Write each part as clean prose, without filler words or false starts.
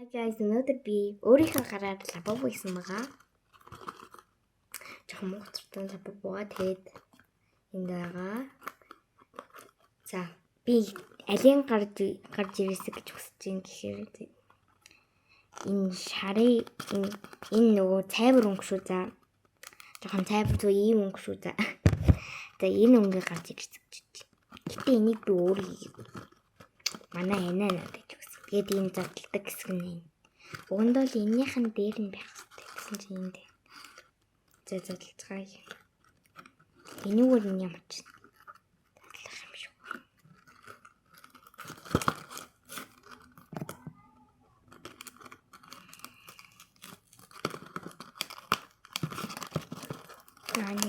guys, өнөөдөр би өөрийнхөө гараар лабабо хийсэн байгаа. Жохон муугцтай лабабогаа тэгээд энд байгаа. За, би алин гарч ирээсэй гэж хүсэж байна гэхээр энэ шарын энэ нөгөө цайвар өнгө шүү за. Жохон цайвар зөө ийм өнгө шүү за. Тэгээд энэ өнгө гарч ирсэн гэж байна. Гэтэ энийг би өөр хийе. Манай ханаа надад гэж үсэн. Тэгээд энэ задлагдаг хэсэг нь. Угандаа л эннийхэн дээр нь байх хэрэгтэй гэсэн чинь энд. За задлацгаая. Энийгээр нь ямар ч задлах юм шүү.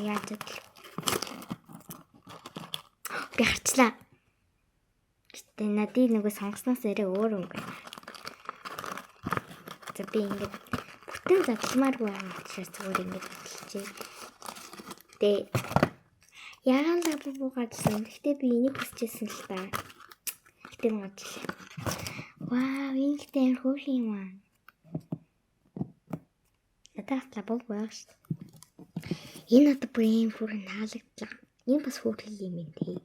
Яа задлаа. Би харчлаа. Надад нөгөө сонгосноос арай өөр юм байна. За би ингээд бүтэн задламааргүй байгаа учраас зүгээр ингээд задлчихъя. Тэгээ яагаад лабабо гадсан. Гэхдээ би энийг хүсчихсэн л та. Гэтэ маачлаа. Вау, энэ ихтэй амар хөөх юм аа. Надад лабабо байх шүү. Энэ одоо бүр юм бүр наалагдлаа. Энэ бас хөөх юм ээ тий.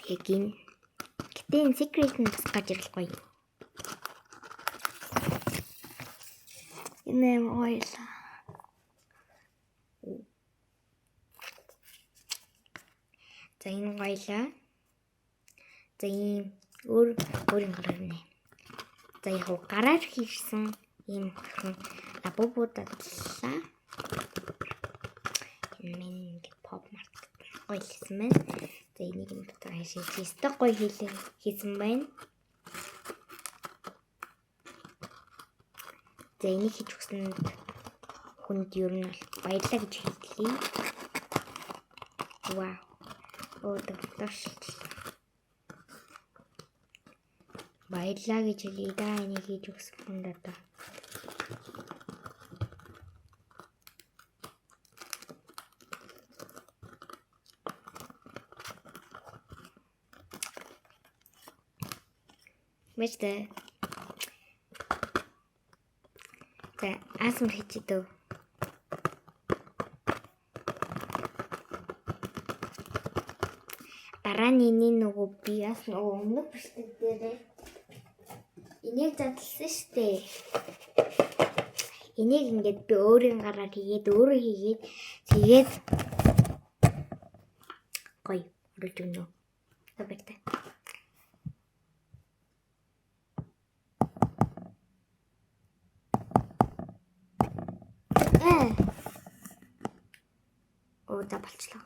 Эгин. Гэтэ энэ secret нь бас гаж ирлгүй. Энэ ойлаа. За энэ ойлаа. За энэ өөрийн гараар нэ. За яг гараар хийсэн ийм лабабо дадлаа. Энэ минь pop март ойлсон байна. За энийг нь дотор хашиж өстө гоё хийсэн байна. За энийг хийж өгсөн хүнд ер нь баярлалаа гэж хэлье. Вау. Оо дэвтэрч. Баярлалаа гэж хэлье да энийг хийж өгсөн хүнд одоо. Мэжтэй. За, асмар хийчихээ. Дараа нь энэ нөгөө би бас нөгөө өмнөх бичлэг дээр энийг задлсан штэ. Энийг ингээд би өөрийн гараар хийгээд өөрөө хийгээд тэгээд гоё оруулж өгнө. Табайтай. Оо за болчлоо.